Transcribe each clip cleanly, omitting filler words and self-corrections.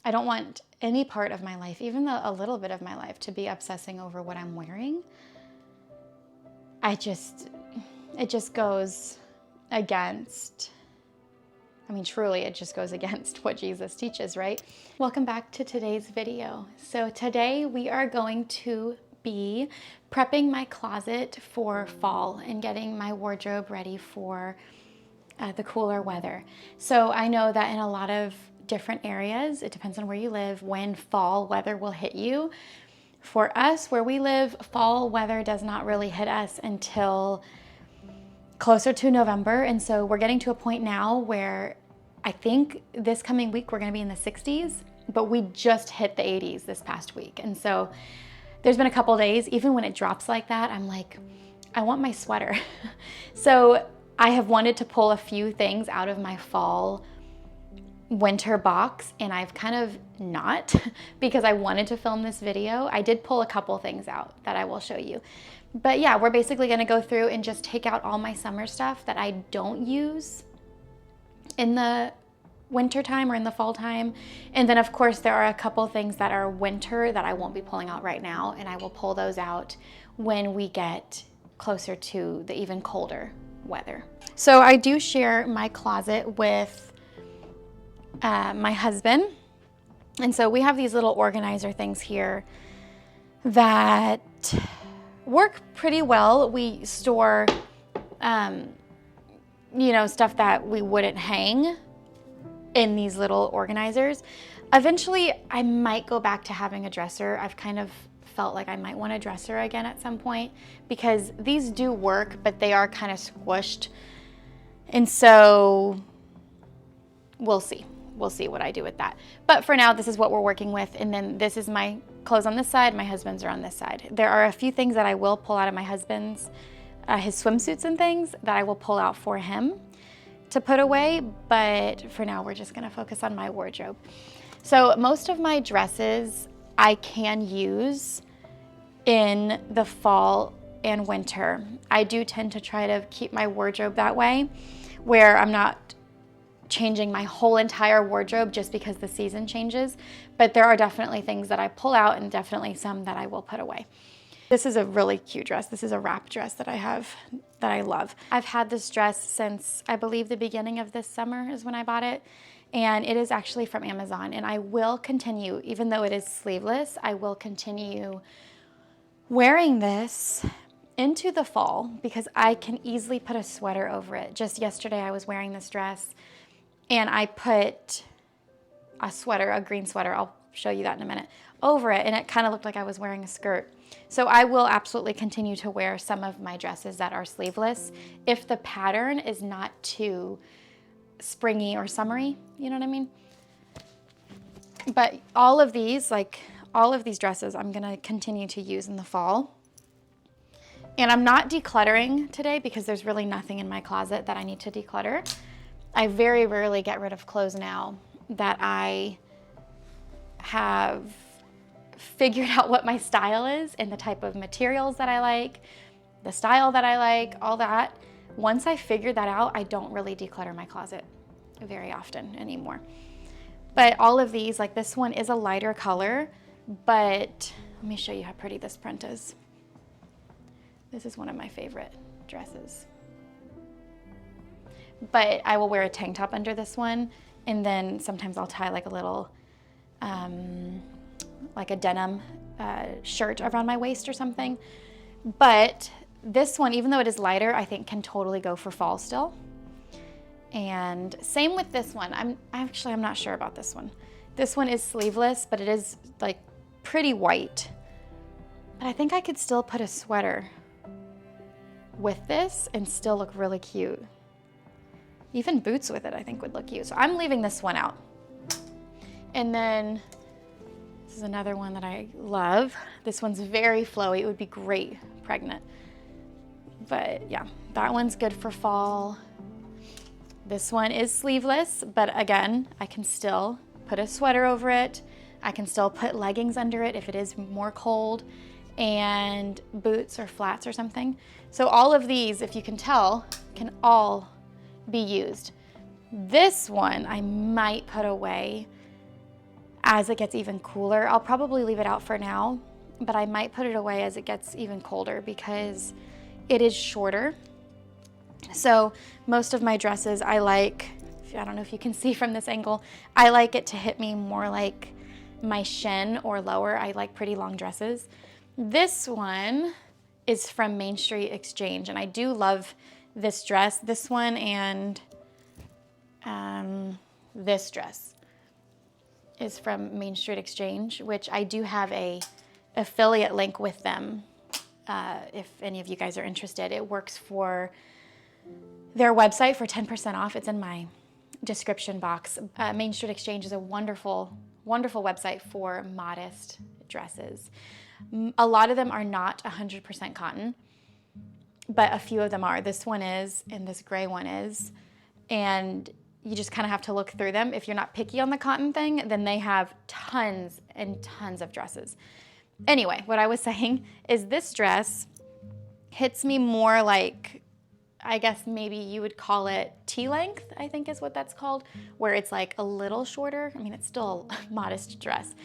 I don't want any part of my life, even a little bit of my life, to be obsessing over what I'm wearing. It just goes against, I mean, truly, it just goes against what Jesus teaches, right? Welcome back to today's video. So today we are going to be prepping my closet for fall and getting my wardrobe ready for the cooler weather. So I know that in a lot of different areas, it depends on where you live, when fall weather will hit you. For us, where we live, fall weather does not really hit us until closer to November. And so we're getting to a point now where I think this coming week we're gonna be in the 60s, but we just hit the 80s this past week. And so there's been a couple days, even when it drops like that, I'm like, I want my sweater. So I have wanted to pull a few things out of my fall winter box, and I've kind of not, because I wanted to film this video. I did pull a couple things out that I will show you. But yeah, we're basically gonna go through and just take out all my summer stuff that I don't use in the winter time or in the fall time. And then of course there are a couple things that are winter that I won't be pulling out right now, and I will pull those out when we get closer to the even colder weather. So I do share my closet with my husband. And so we have these little organizer things here that work pretty well. We store, you know, stuff that we wouldn't hang in these little organizers. Eventually, I might go back to having a dresser. I've kind of felt like I might want a dresser again at some point, because these do work, but they are kind of squished. And so we'll see. We'll see what I do with that. But for now, this is what we're working with. And then this is my clothes on this side, my husband's are on this side. There are a few things that I will pull out of my husband's, his swimsuits and things that I will pull out for him to put away. But for now, we're just gonna focus on my wardrobe. So most of my dresses I can use in the fall and winter. I do tend to try to keep my wardrobe that way, where I'm not changing my whole entire wardrobe just because the season changes. But there are definitely things that I pull out and definitely some that I will put away. This is a really cute dress. This is a wrap dress that I have that I love. I've had this dress since I believe the beginning of this summer is when I bought it. And it is actually from Amazon. And I will continue, even though it is sleeveless, I will continue wearing this into the fall because I can easily put a sweater over it. Just yesterday I was wearing this dress and I put a sweater, a green sweater, I'll show you that in a minute, over it, and it kind of looked like I was wearing a skirt. So I will absolutely continue to wear some of my dresses that are sleeveless if the pattern is not too springy or summery, you know what I mean? But all of these, like all of these dresses, I'm gonna continue to use in the fall. And I'm not decluttering today because there's really nothing in my closet that I need to declutter. I very rarely get rid of clothes now that I have figured out what my style is and the type of materials that I like, the style that I like, all that. Once I figure that out, I don't really declutter my closet very often anymore. But all of these, like this one is a lighter color, but let me show you how pretty this print is. This is one of my favorite dresses. But I will wear a tank top under this one, and then sometimes I'll tie like a little, like a denim shirt around my waist or something. But this one, even though it is lighter, I think can totally go for fall still. And same with this one. I'm not sure about this one. This one is sleeveless, but it is like pretty white. But I think I could still put a sweater with this and still look really cute. Even boots with it I think would look cute. So I'm leaving this one out. And then this is another one that I love. This one's very flowy. It would be great pregnant. But yeah, that one's good for fall. This one is sleeveless, but again, I can still put a sweater over it. I can still put leggings under it if it is more cold, and boots or flats or something. So all of these, if you can tell, can all be used. This one I might put away as it gets even cooler. I'll probably leave it out for now, but I might put it away as it gets even colder because it is shorter. So most of my dresses I like, I don't know if you can see from this angle, I like it to hit me more like my shin or lower. I like pretty long dresses. This one is from Main Street Exchange, and I do love this dress. This one and this dress is from Main Street Exchange, which I do have a affiliate link with them. If any of you guys are interested, it works for their website for 10% off. It's in my description box. Main Street Exchange is a wonderful, wonderful website for modest dresses. A lot of them are not 100% cotton, but a few of them are. This one is, and this gray one is, and you just kind of have to look through them. If you're not picky on the cotton thing, then they have tons and tons of dresses. Anyway, what I was saying is this dress hits me more like, I guess maybe you would call it T-length, I think is what that's called, where it's like a little shorter. I mean, it's still a modest dress,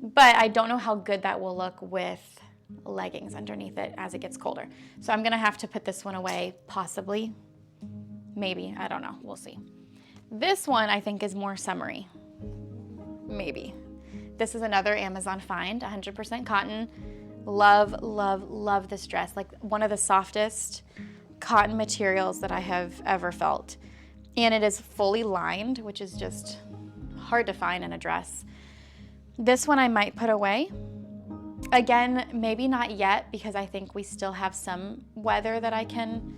but I don't know how good that will look with leggings underneath it as it gets colder. So I'm gonna have to put this one away, possibly, maybe, I don't know, we'll see. This one I think is more summery, maybe. This is another Amazon find, 100% cotton. Love, love, love this dress. Like one of the softest cotton materials that I have ever felt. And it is fully lined, which is just hard to find in a dress. This one I might put away. Again, maybe not yet, because I think we still have some weather that I can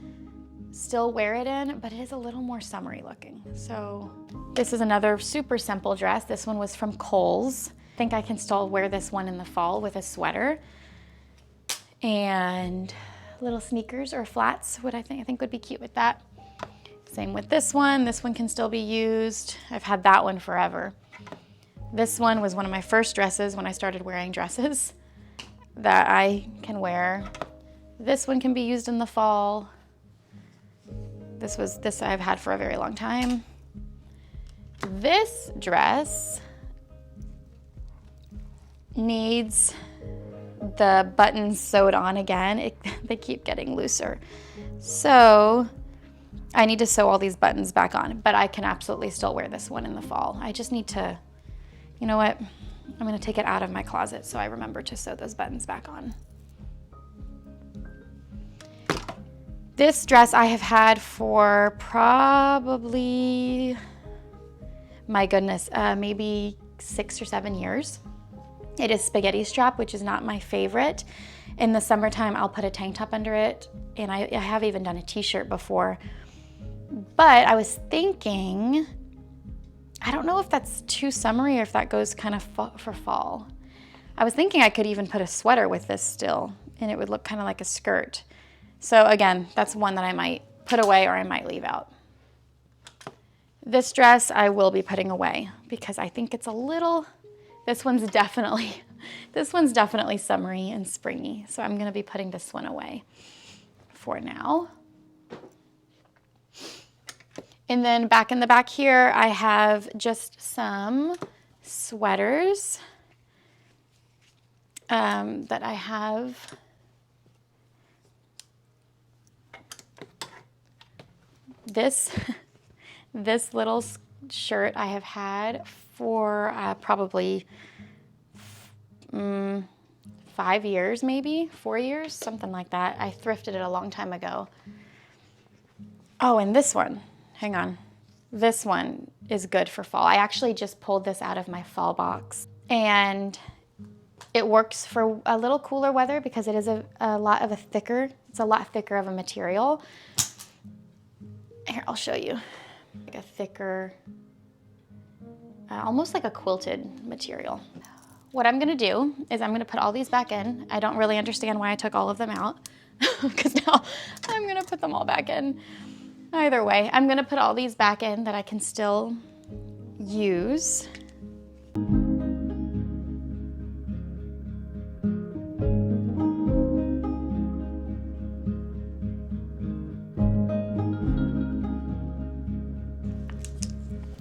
still wear it in, but it is a little more summery looking. So this is another super simple dress. This one was from Kohl's. I think I can still wear this one in the fall with a sweater and little sneakers or flats, what I think would be cute with that. Same with this one. This one can still be used. I've had that one forever. This one was one of my first dresses when I started wearing dresses that I can wear. This one can be used in the fall. This I've had for a very long time. This dress needs the buttons sewed on again. They keep getting looser. So I need to sew all these buttons back on, but I can absolutely still wear this one in the fall. I just need to, you know what? I'm gonna take it out of my closet so I remember to sew those buttons back on. This dress I have had for probably, my goodness, maybe 6 or 7 years. It is spaghetti strap, which is not my favorite. In the summertime, I'll put a tank top under it, and I have even done a t-shirt before. But I was thinking, I don't know if that's too summery or if that goes kind of for fall. I was thinking I could even put a sweater with this still, and it would look kind of like a skirt. So again, that's one that I might put away or I might leave out. This dress I will be putting away because I think it's a little, this one's definitely summery and springy. So I'm gonna be putting this one away for now. And then back in the back here, I have just some sweaters that I have. This little shirt I have had for probably 5 years, maybe 4 years, something like that. I thrifted it a long time ago. Oh, and this one, hang on. This one is good for fall. I actually just pulled this out of my fall box, and it works for a little cooler weather because it is it's a lot thicker of a material. Here, I'll show you. Like a thicker, almost like a quilted material. What I'm gonna do is I'm gonna put all these back in. I don't really understand why I took all of them out because now I'm gonna put them all back in. Either way, I'm gonna put all these back in that I can still use.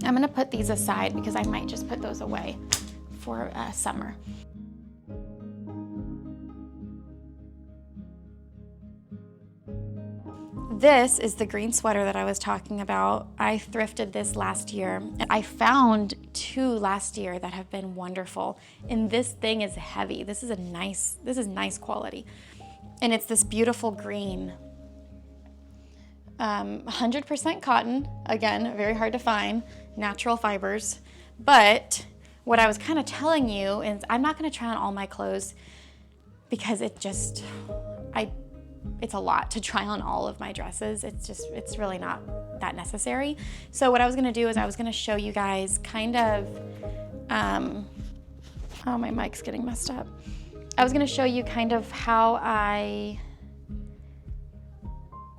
I'm gonna put these aside because I might just put those away for summer. This is the green sweater that I was talking about. I thrifted this last year, and I found 2 last year that have been wonderful. And this thing is heavy. This is nice quality. And it's this beautiful green. 100% cotton, again, very hard to find, natural fibers. But what I was kind of telling you is I'm not gonna try on all my clothes because it's a lot to try on all of my dresses. It's really not that necessary. So what I was gonna do is I was gonna show you guys kind of, oh, my mic's getting messed up. I was gonna show you kind of how I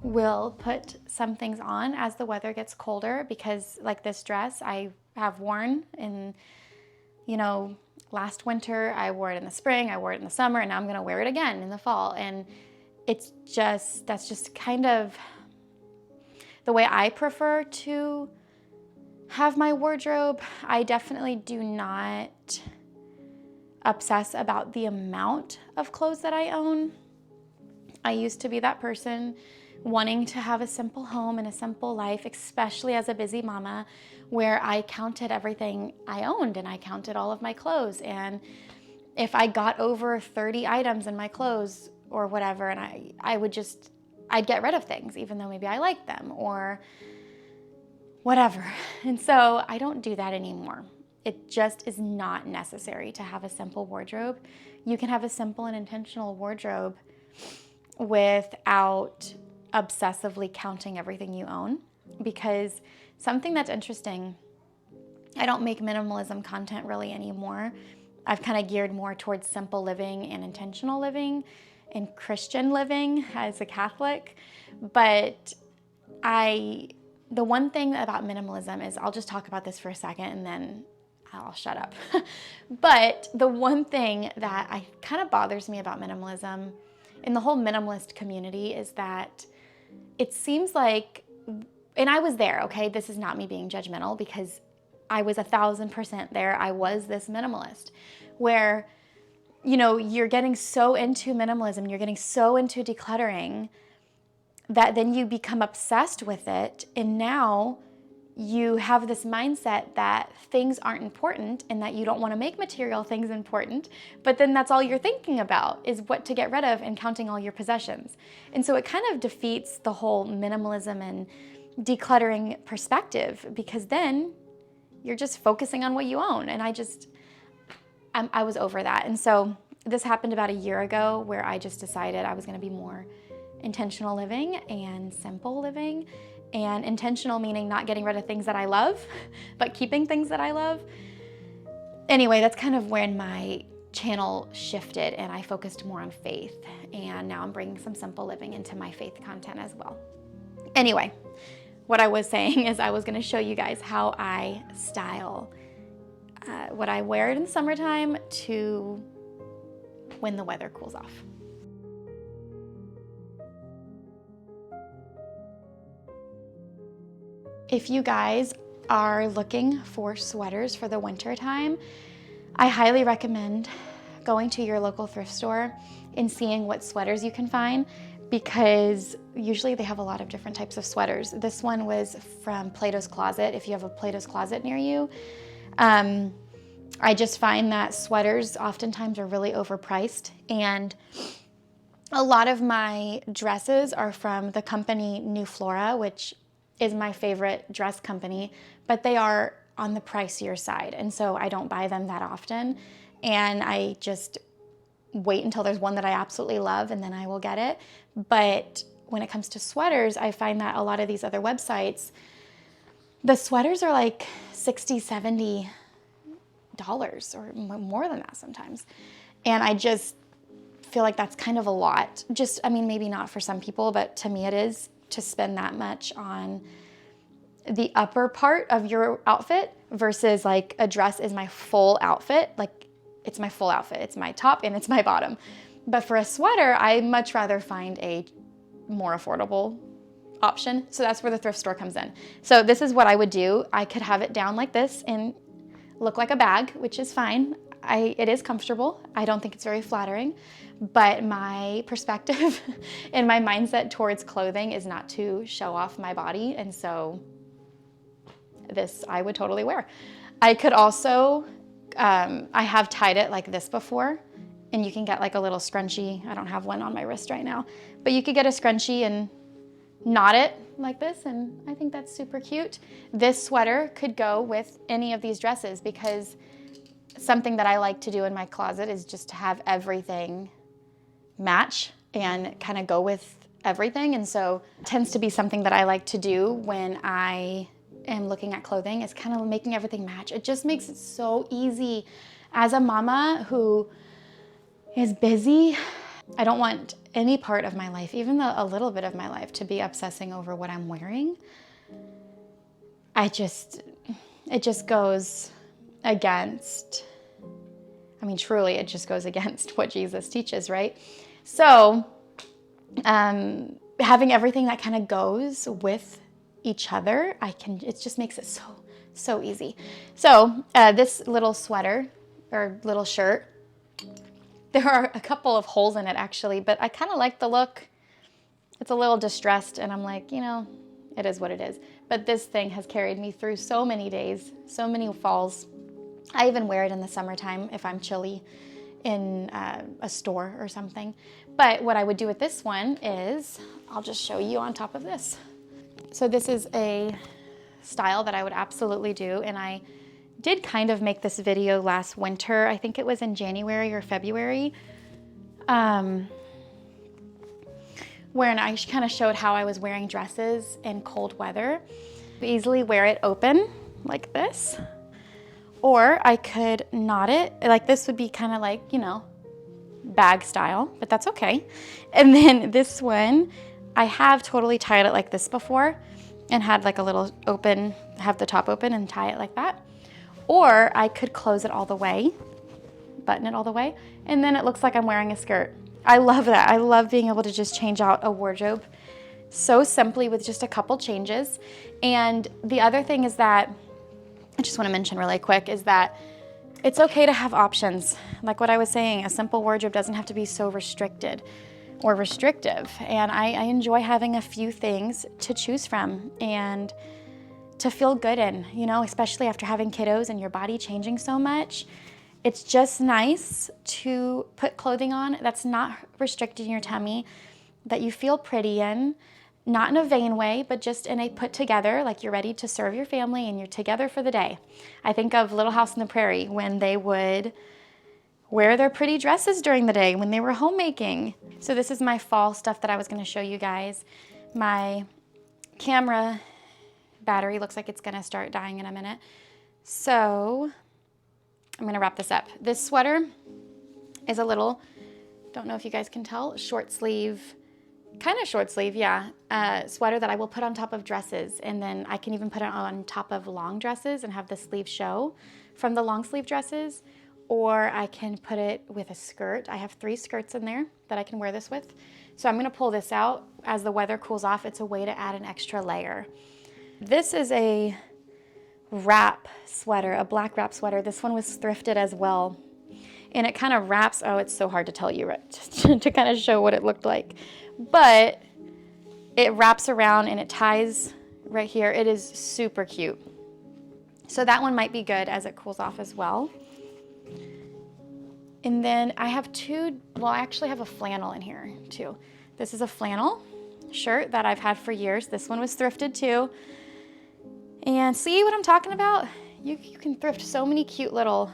will put some things on as the weather gets colder, because like this dress I have worn in, last winter, I wore it in the spring, I wore it in the summer, and now I'm gonna wear it again in the fall. And that's just kind of the way I prefer to have my wardrobe. I definitely do not obsess about the amount of clothes that I own. I used to be that person wanting to have a simple home and a simple life, especially as a busy mama, where I counted everything I owned and I counted all of my clothes. And if I got over 30 items in my clothes or whatever, and I'd get rid of things, even though maybe I liked them or whatever. And so I don't do that anymore. It just is not necessary to have a simple wardrobe. You can have a simple and intentional wardrobe without obsessively counting everything you own. Because something that's interesting, I don't make minimalism content really anymore. I've kind of geared more towards simple living and intentional living and Christian living as a Catholic. But the one thing about minimalism is, I'll just talk about this for a second and then I'll shut up. But the one thing that kind of bothers me about minimalism in the whole minimalist community is that it seems like, and I was there, okay? This is not me being judgmental, because I was 1,000% there. I was this minimalist where, you're getting so into minimalism, you're getting so into decluttering that then you become obsessed with it. And now you have this mindset that things aren't important and that you don't want to make material things important, but then that's all you're thinking about is what to get rid of and counting all your possessions. And so it kind of defeats the whole minimalism and decluttering perspective, because then you're just focusing on what you own. And I was over that. And so this happened about a year ago, where I just decided I was going to be more intentional living and simple living. And intentional meaning not getting rid of things that I love, but keeping things that I love. Anyway, that's kind of when my channel shifted and I focused more on faith. And now I'm bringing some simple living into my faith content as well. Anyway, what I was saying is I was going to show you guys how I style what I wear in the summertime to when the weather cools off. If you guys are looking for sweaters for the winter time, I highly recommend going to your local thrift store and seeing what sweaters you can find, because usually they have a lot of different types of sweaters. This one was from Plato's Closet, if you have a Plato's Closet near you. I just find that sweaters oftentimes are really overpriced, and a lot of my dresses are from the company New Flora, which is my favorite dress company, but they are on the pricier side. And so I don't buy them that often. And I just wait until there's one that I absolutely love and then I will get it. But when it comes to sweaters, I find that a lot of these other websites, the sweaters are like $60, $70 or more than that sometimes. And I just feel like that's kind of a lot. Maybe not for some people, but to me it is, to spend that much on the upper part of your outfit versus like a dress is my full outfit. Like it's my full outfit. It's my top and it's my bottom. But for a sweater, I much rather find a more affordable option. So that's where the thrift store comes in. So this is what I would do. I could have it down like this and look like a bag, which is fine. it is comfortable. I don't think it's very flattering, but my perspective and my mindset towards clothing is not to show off my body. And so this I would totally wear. I could also, I have tied it like this before, and you can get like a little scrunchie. I don't have one on my wrist right now, but you could get a scrunchie and knot it like this, and I think that's super cute. This sweater could go with any of these dresses, because something that I like to do in my closet is just to have everything match and kind of go with everything. And so it tends to be something that I like to do when I am looking at clothing, is kind of making everything match. It just makes it so easy. As a mama who is busy, I don't want any part of my life, even a little bit of my life, to be obsessing over what I'm wearing. It just goes against, I mean, truly, it just goes against what Jesus teaches, right? So having everything that kind of goes with each other, it just makes it so easy. So this little sweater or little shirt, there are a couple of holes in it actually, but I kind of like the look. It's a little distressed, and I'm like, it is what it is. But this thing has carried me through so many days, so many falls. I even wear it in the summertime if I'm chilly in a store or something. But what I would do with this one is, I'll just show you on top of this. So this is a style that I would absolutely do, and I did kind of make this video last winter. I think it was in January or February, wherein I kind of showed how I was wearing dresses in cold weather. Easily wear it open like this, or I could knot it. Like this would be kind of like, bag style, but that's okay. And then this one, I have totally tied it like this before and had like a little open, have the top open and tie it like that. Or I could close it all the way, button it all the way, and then it looks like I'm wearing a skirt. I love that. I love being able to just change out a wardrobe so simply with just a couple changes. And the other thing is that, I just want to mention really quick, is that it's okay to have options. Like what I was saying, a simple wardrobe doesn't have to be so restricted or restrictive. And I enjoy having a few things to choose from and to feel good in, especially after having kiddos and your body changing so much. It's just nice to put clothing on that's not restricting your tummy, that you feel pretty in, not in a vain way, but just in a put together, like you're ready to serve your family and you're together for the day. I think of Little House on the Prairie, when they would wear their pretty dresses during the day when they were homemaking. So this is my fall stuff that I was gonna show you guys. My camera battery looks like it's gonna start dying in a minute. So I'm gonna wrap this up. This sweater is a little, don't know if you guys can tell, short sleeve, kind of short sleeve, yeah, sweater that I will put on top of dresses. And then I can even put it on top of long dresses and have the sleeve show from the long sleeve dresses. Or I can put it with a skirt. I have 3 skirts in there that I can wear this with. So I'm gonna pull this out. As the weather cools off, it's a way to add an extra layer. This is a wrap sweater, a black wrap sweater. This one was thrifted as well. And it kind of wraps, oh, it's so hard to tell you, right? to kind of show what it looked like. But it wraps around and it ties right here. It is super cute. So that one might be good as it cools off as well. And then I have I actually have a flannel in here too. This is a flannel shirt that I've had for years. This one was thrifted too. And see what I'm talking about? You can thrift so many cute little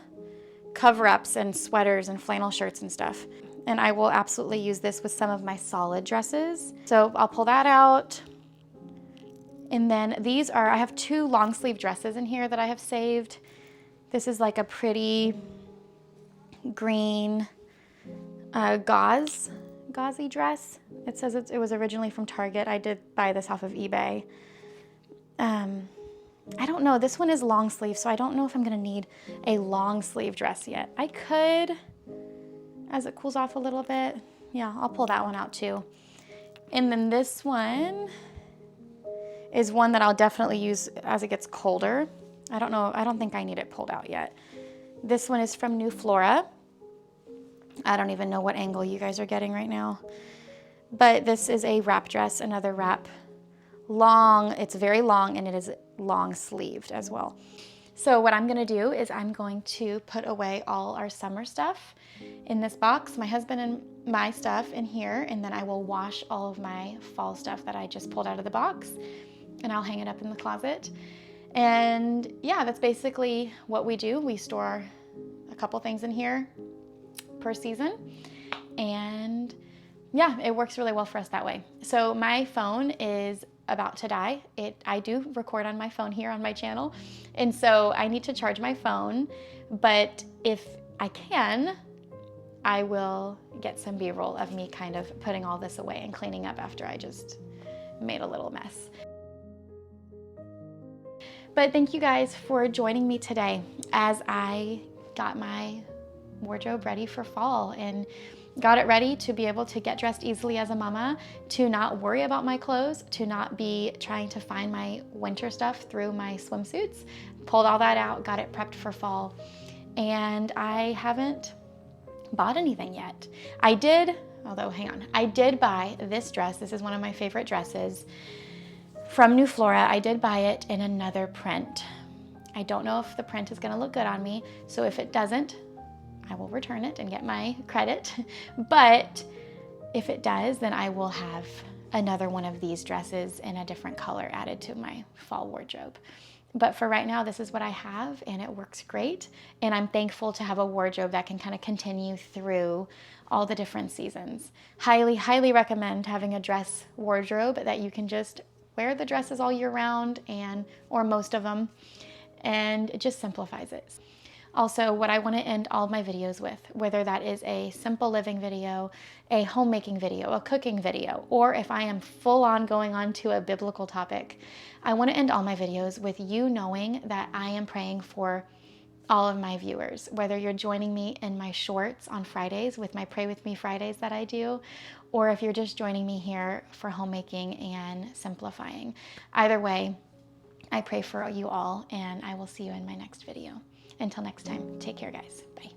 cover-ups and sweaters and flannel shirts and stuff. And I will absolutely use this with some of my solid dresses. So I'll pull that out. And then I have 2 long sleeve dresses in here that I have saved. This is like a pretty green gauzy dress. It says it was originally from Target. I did buy this off of eBay. I don't know, this one is long sleeve, so I don't know if I'm gonna need a long sleeve dress yet. I could, as it cools off a little bit. Yeah, I'll pull that one out too. And then this one is one that I'll definitely use as it gets colder. I don't know, I don't think I need it pulled out yet. This one is from New Flora. I don't even know what angle you guys are getting right now. But this is a wrap dress, another wrap. Long, it's very long, and it is long sleeved as well. So what I'm gonna do is I'm going to put away all our summer stuff in this box, my husband and my stuff in here, and then I will wash all of my fall stuff that I just pulled out of the box, and I'll hang it up in the closet. And yeah, that's basically what we do. We store a couple things in here per season, and yeah, it works really well for us that way. So my phone is about to die. I do record on my phone here on my channel, and so I need to charge my phone, but if I can, I will get some B-roll of me kind of putting all this away and cleaning up after I just made a little mess. But thank you guys for joining me today as I got my wardrobe ready for fall and got it ready to be able to get dressed easily as a mama, to not worry about my clothes, to not be trying to find my winter stuff through my swimsuits. Pulled all that out, got it prepped for fall, and I haven't bought anything yet. I did buy this dress. This is one of my favorite dresses from New Flora. I did buy it in another print. I don't know if the print is gonna look good on me, so if it doesn't, I will return it and get my credit. But if it does, then I will have another one of these dresses in a different color added to my fall wardrobe. But for right now, this is what I have, and it works great. And I'm thankful to have a wardrobe that can kind of continue through all the different seasons. Highly, highly recommend having a dress wardrobe that you can just wear the dresses all year round, or most of them, and it just simplifies it. Also, what I want to end all of my videos with, whether that is a simple living video, a homemaking video, a cooking video, or if I am full on going on to a biblical topic, I want to end all my videos with you knowing that I am praying for all of my viewers, whether you're joining me in my shorts on Fridays with my Pray With Me Fridays that I do, or if you're just joining me here for homemaking and simplifying. Either way, I pray for you all, and I will see you in my next video. Until next time, take care, guys. Bye.